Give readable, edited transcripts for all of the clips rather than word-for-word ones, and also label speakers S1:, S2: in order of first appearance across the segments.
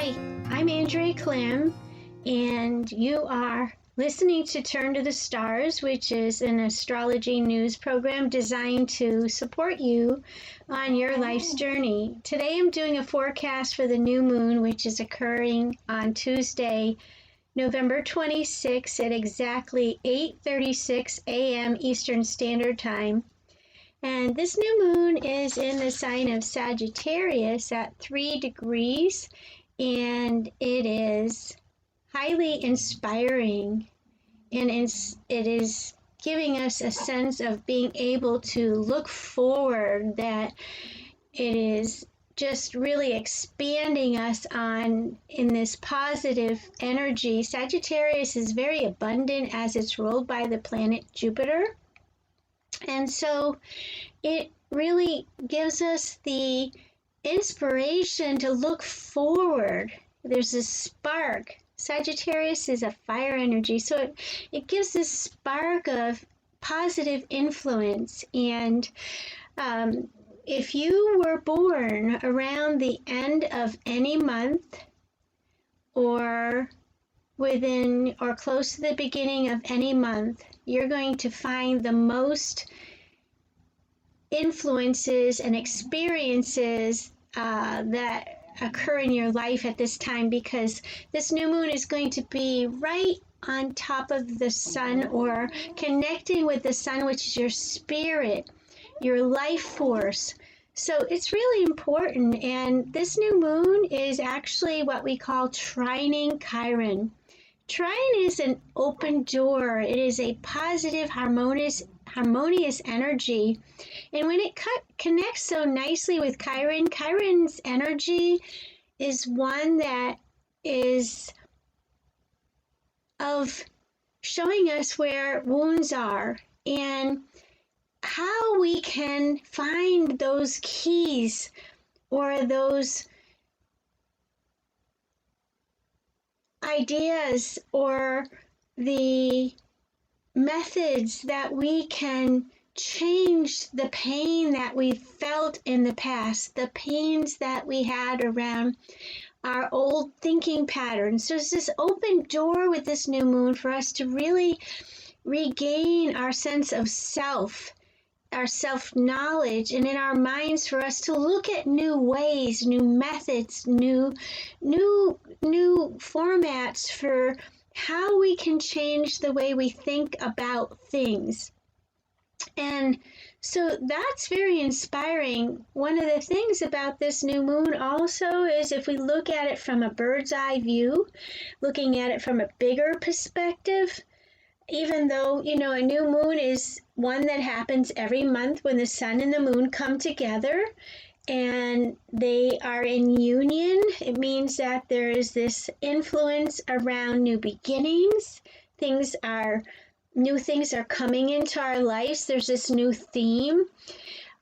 S1: Hi, I'm Andrea Clem, and you are listening to Turn to the Stars, which is an astrology news program designed to support you on your life's journey. Today I'm doing a forecast for the new moon, which is occurring on Tuesday, November 26th at exactly 8:36 a.m. Eastern Standard Time. And this new moon is in the sign of Sagittarius at 3 degrees, and it is highly inspiring, and it is giving us a sense of being able to look forward, that it is just really expanding us on in this positive energy. Sagittarius is very abundant as it's ruled by the planet Jupiter. And so it really gives us the inspiration to look forward. There's this spark. Sagittarius is a fire energy, so it gives this spark of positive influence. And if you were born around the end of any month, or within or close to the beginning of any month, you're going to find the most influences and experiences that occur in your life at this time, because this new moon is going to be right on top of the sun, or connecting with the sun, which is your spirit, your life force. So it's really important. And this new moon is actually what we call trining Chiron. Trine is an open door. It is a positive, harmonious energy. And when it connects so nicely with Chiron, Chiron's energy is one that is of showing us where wounds are and how we can find those keys or those ideas or the methods that we can change the pain that we felt in the past, the pains that we had around our old thinking patterns. So it's this open door with this new moon for us to really regain our sense of self, our self-knowledge, and in our minds for us to look at new ways, new methods, new formats for how we can change the way we think about things. And so that's very inspiring. One of the things about this new moon also is, if we look at it from a bird's eye view, looking at it from a bigger perspective, even though, a new moon is one that happens every month when the sun and the moon come together and they are in union, it means that there is this influence around new beginnings. New things are coming into our lives. There's this new theme.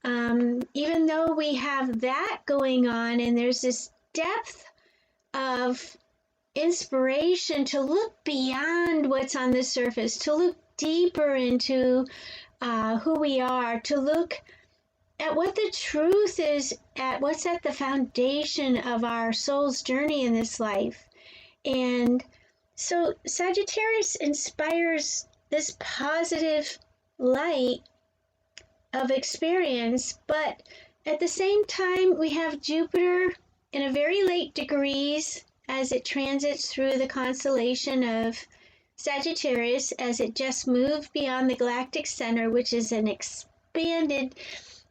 S1: Even though we have that going on, and there's this depth of inspiration to look beyond what's on the surface, to look deeper into who we are, to look at what the truth is, at what's at the foundation of our soul's journey in this life. And so Sagittarius inspires this positive light of experience, but at the same time we have Jupiter in a very late degrees as it transits through the constellation of Sagittarius, as it just moved beyond the galactic center, which is an expanded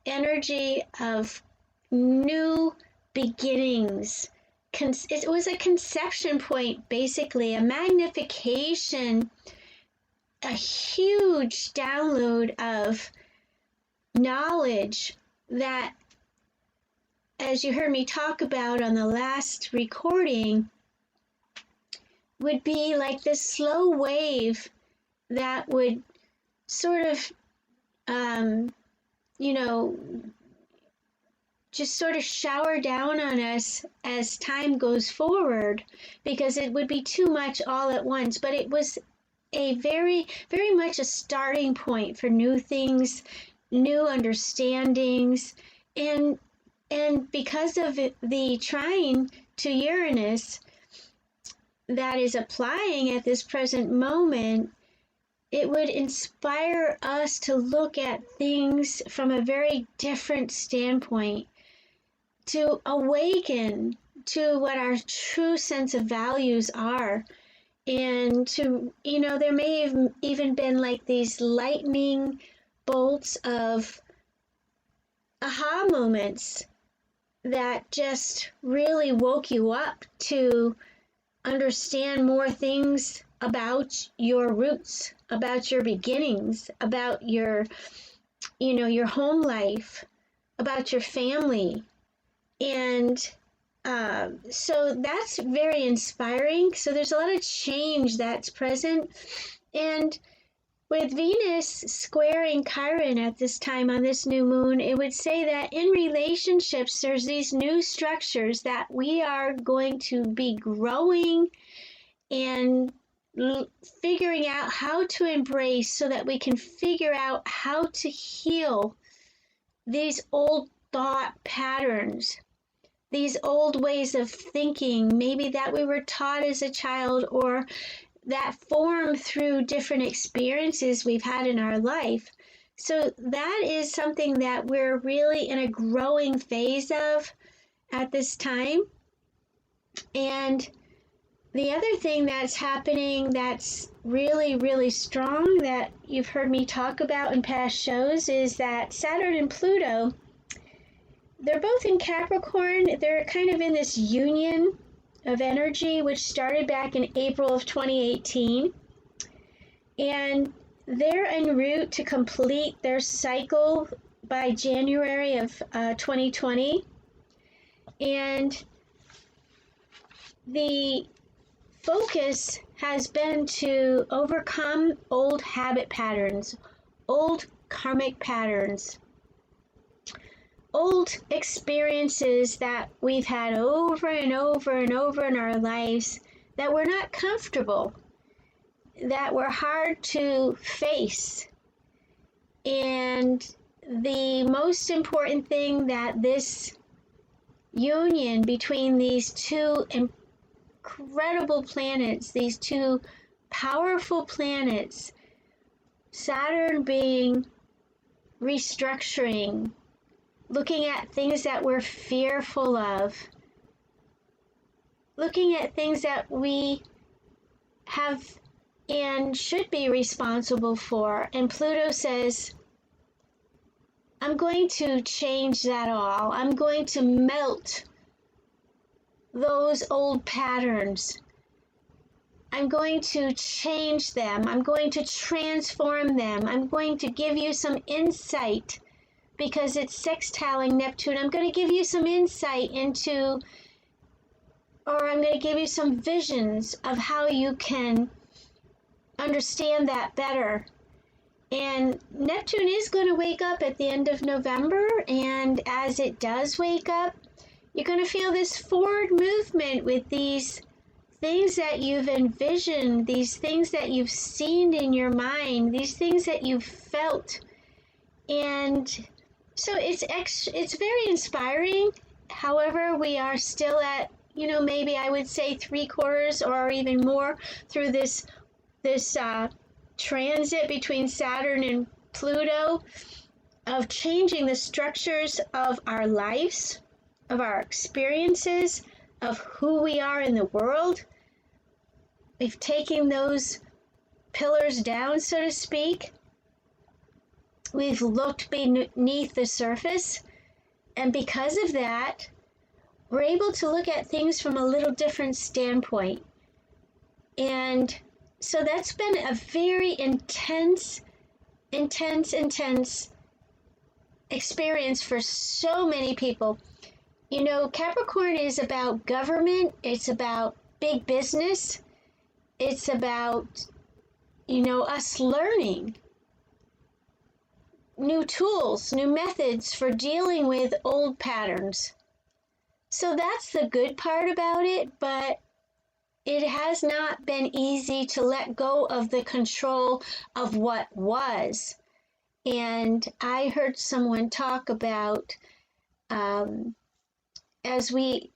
S1: energy of new beginnings. It was a conception point, basically, a magnification, a huge download of knowledge that, as you heard me talk about on the last recording, would be like this slow wave that would sort of, just sort of shower down on us as time goes forward, because it would be too much all at once. But it was a very, very much a starting point for new things, new understandings, and because of the trine to Uranus that is applying at this present moment, it would inspire us to look at things from a very different standpoint, to awaken to what our true sense of values are. And to, there may have even been like these lightning bolts of aha moments that just really woke you up to understand more things about your roots, about your beginnings, about your home life, about your family. And so that's very inspiring. So there's a lot of change that's present. And with Venus squaring Chiron at this time on this new moon, it would say that in relationships, there's these new structures that we are going to be growing and figuring out how to embrace, so that we can figure out how to heal these old thought patterns, these old ways of thinking, maybe that we were taught as a child, or that form through different experiences we've had in our life. So that is something that we're really in a growing phase of at this time. And the other thing that's happening that's really, really strong that you've heard me talk about in past shows is that Saturn and Pluto, they're both in Capricorn. They're kind of in this union of energy, which started back in April of 2018. And they're en route to complete their cycle by January of 2020. And the focus has been to overcome old habit patterns, old karmic patterns, old experiences that we've had over and over and over in our lives that were not comfortable, that were hard to face. And the most important thing that this union between these two incredible planets, these two powerful planets, Saturn being restructuring, looking at things that we're fearful of, looking at things that we have and should be responsible for. And Pluto says, I'm going to change that all. I'm going to melt those old patterns. I'm going to change them. I'm going to transform them. I'm going to give you some insight, because it's sextiling Neptune. I'm going to give you some insight into, or I'm going to give you some visions of how you can understand that better. And Neptune is going to wake up at the end of November, and as it does wake up, you're going to feel this forward movement with these things that you've envisioned, these things that you've seen in your mind, these things that you've felt. And so it's very inspiring. However, we are still at, maybe I would say 3/4 or even more through this transit between Saturn and Pluto, of changing the structures of our lives, of our experiences, of who we are in the world. We've taken those pillars down, so to speak. We've looked beneath the surface, and because of that, we're able to look at things from a little different standpoint. And so that's been a very intense experience for so many people. Capricorn is about government, it's about big business, it's about, us learning new tools, new methods for dealing with old patterns. So that's the good part about it, but it has not been easy to let go of the control of what was. And I heard someone talk about, as we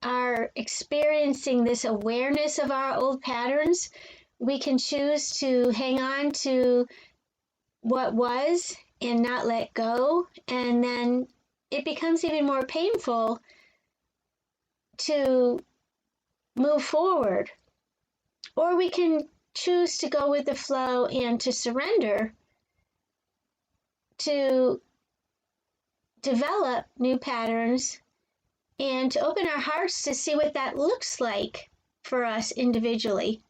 S1: are experiencing this awareness of our old patterns, we can choose to hang on to what was and not let go. And then it becomes even more painful to move forward. Or we can choose to go with the flow and to surrender, to develop new patterns, and to open our hearts to see what that looks like for us individually.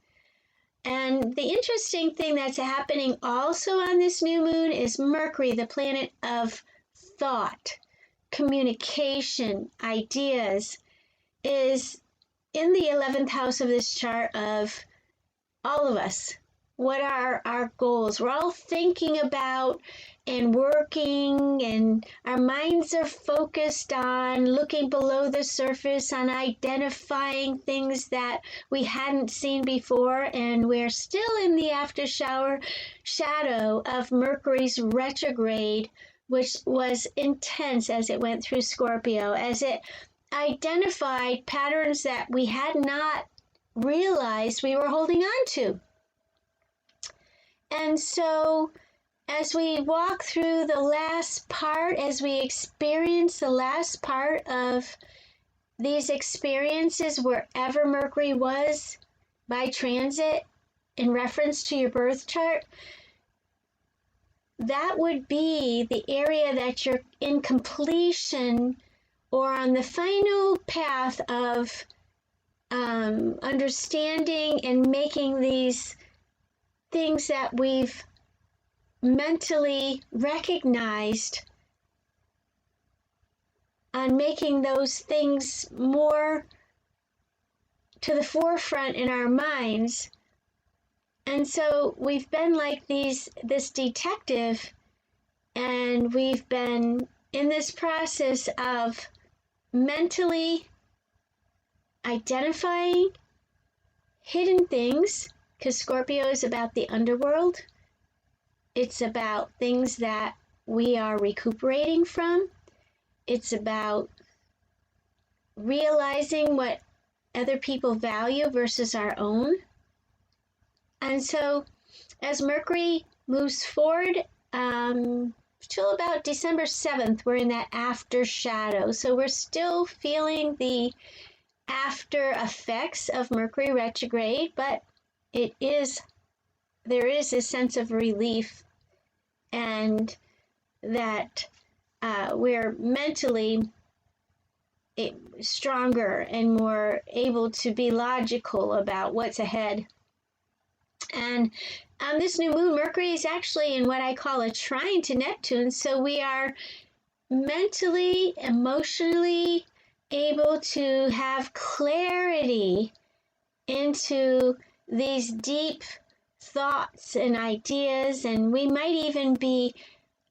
S1: And the interesting thing that's happening also on this new moon is Mercury, the planet of thought, communication, ideas, is in the 11th house of this chart of all of us. What are our goals? We're all thinking about and working, and our minds are focused on looking below the surface, on identifying things that we hadn't seen before, and we're still in the after shower shadow of Mercury's retrograde, which was intense as it went through Scorpio, as it identified patterns that we had not realized we were holding on to. And so as we walk through the last part, as we experience the last part of these experiences, wherever Mercury was by transit in reference to your birth chart, that would be the area that you're in completion or on the final path of understanding and making these things that we've mentally recognized, on making those things more to the forefront in our minds. And so we've been like this detective, and we've been in this process of mentally identifying hidden things, because Scorpio is about the underworld. It's about things that we are recuperating from. It's about realizing what other people value versus our own. And so as Mercury moves forward, till about December 7th, we're in that after shadow. So we're still feeling the after effects of Mercury retrograde, but there is a sense of relief, and that we're mentally stronger and more able to be logical about what's ahead. And on this new moon, Mercury is actually in what I call a trine to Neptune, so we are mentally, emotionally able to have clarity into these deep thoughts and ideas, and we might even be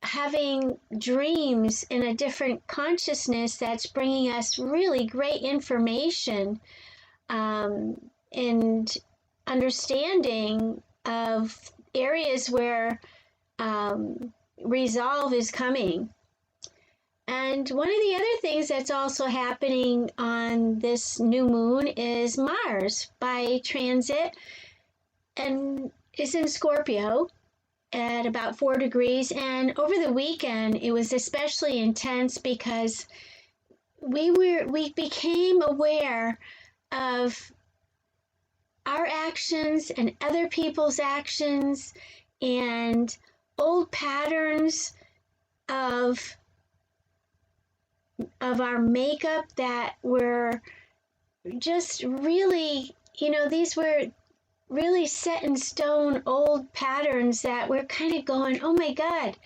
S1: having dreams in a different consciousness that's bringing us really great information and understanding of areas where resolve is coming. And one of the other things that's also happening on this new moon is Mars by transit, and is in Scorpio at about 4 degrees. And over the weekend, it was especially intense because we became aware of our actions and other people's actions and old patterns of our makeup that were just really, these were really set in stone old patterns that we're kind of going, oh my God,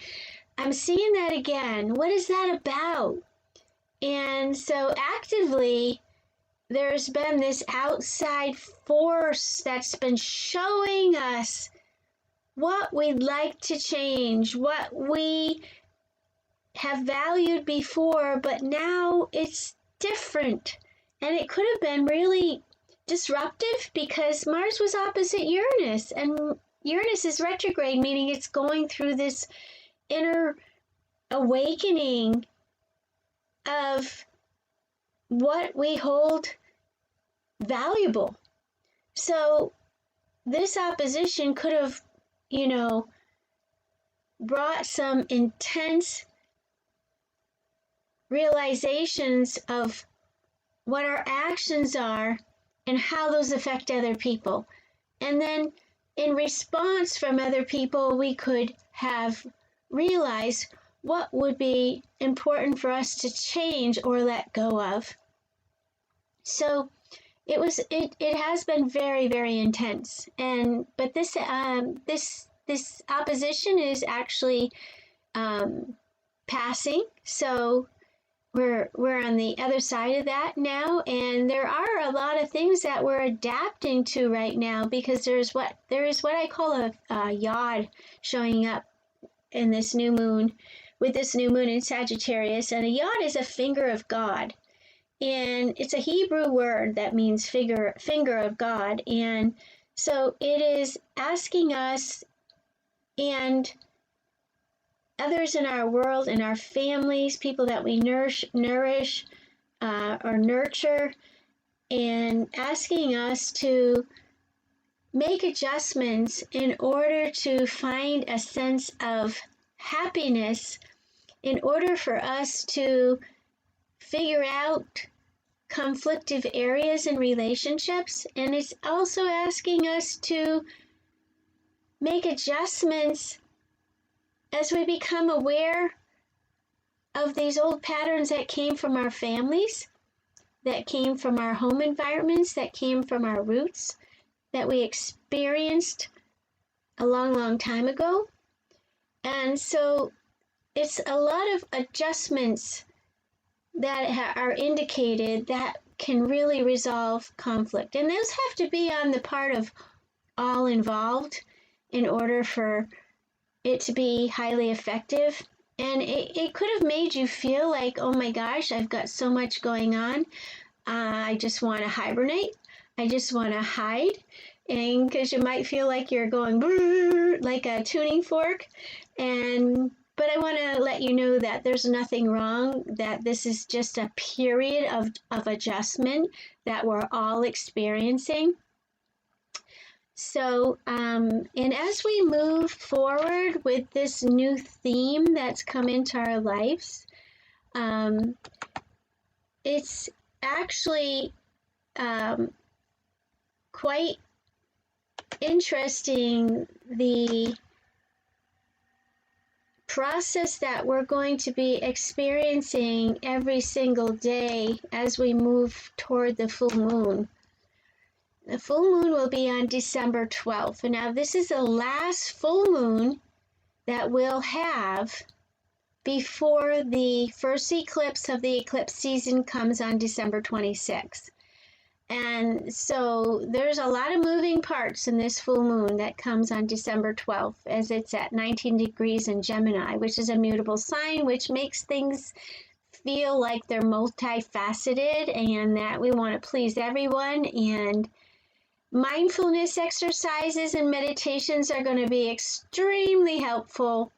S1: I'm seeing that again. What is that about? And so actively, there's been this outside force that's been showing us what we'd like to change, what we have valued before, but now it's different. And it could have been really disruptive because Mars was opposite Uranus, and Uranus is retrograde, meaning it's going through this inner awakening of what we hold valuable. So this opposition could have, brought some intense realizations of what our actions are and how those affect other people. And then in response from other people, we could have realized what would be important for us to change or let go of. So it has been very, very intense. But this opposition is actually passing. So we're on the other side of that now, and there are a lot of things that we're adapting to right now, because there is what I call a yod showing up in this new moon, with this new moon in Sagittarius. And a yod is a finger of God, and it's a Hebrew word that means finger of God. And so it is asking us and others in our world, in our families, people that we nourish or nurture, and asking us to make adjustments in order to find a sense of happiness, in order for us to figure out conflictive areas in relationships. And it's also asking us to make adjustments as we become aware of these old patterns that came from our families, that came from our home environments, that came from our roots, that we experienced a long, long time ago. And so it's a lot of adjustments that are indicated that can really resolve conflict. And those have to be on the part of all involved in order for it to be highly effective. And it could have made you feel like, oh my gosh, I've got so much going on. I just want to hibernate. I just want to hide. And because you might feel like you're going like a tuning fork. But I want to let you know that there's nothing wrong, that this is just a period of adjustment that we're all experiencing. So, and as we move forward with this new theme that's come into our lives, it's actually quite interesting, the process that we're going to be experiencing every single day as we move toward the full moon. The full moon will be on December 12th. And now this is the last full moon that we'll have before the first eclipse of the eclipse season comes on December 26th. And so there's a lot of moving parts in this full moon that comes on December 12th, as it's at 19 degrees in Gemini, which is a mutable sign, which makes things feel like they're multifaceted and that we want to please everyone. And mindfulness exercises and meditations are going to be extremely helpful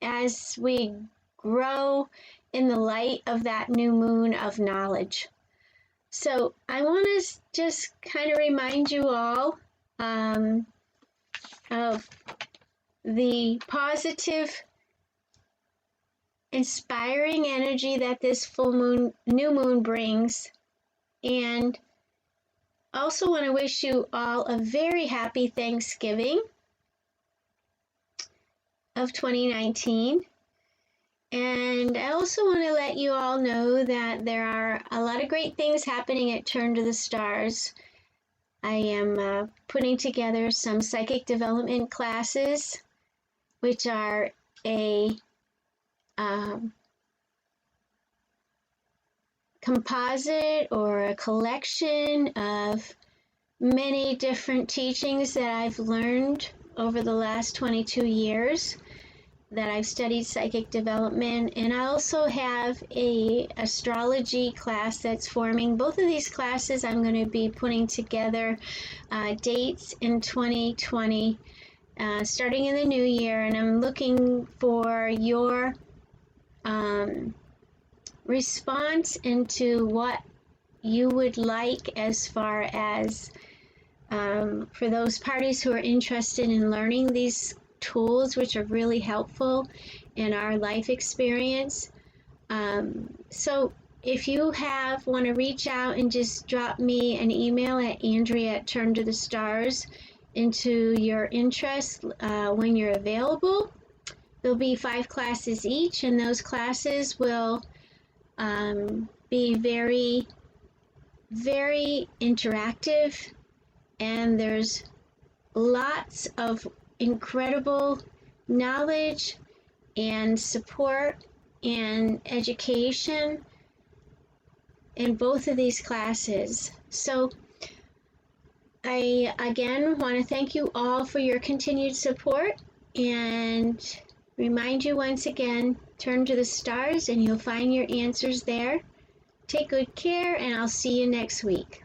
S1: as we grow in the light of that new moon of knowledge. So I want to just kind of remind you all of the positive, inspiring energy that this new moon brings. And also want to wish you all a very happy Thanksgiving of 2019. And I also want to let you all know that there are a lot of great things happening at Turn to the Stars. I am putting together some psychic development classes, which are a composite or a collection of many different teachings that I've learned over the last 22 years that I've studied psychic development. And I also have a astrology class that's forming. Both of these classes I'm going to be putting together dates in 2020, starting in the new year, and I'm looking for your response into what you would like as far as for those parties who are interested in learning these tools, which are really helpful in our life experience. So if you want to reach out and just drop me an email at Andrea@TurnToTheStars into your interest when you're available. There'll be 5 classes each, and those classes will be very, very interactive, and there's lots of incredible knowledge and support and education in both of these classes. So I again want to thank you all for your continued support and remind you once again, turn to the stars and you'll find your answers there. Take good care, and I'll see you next week.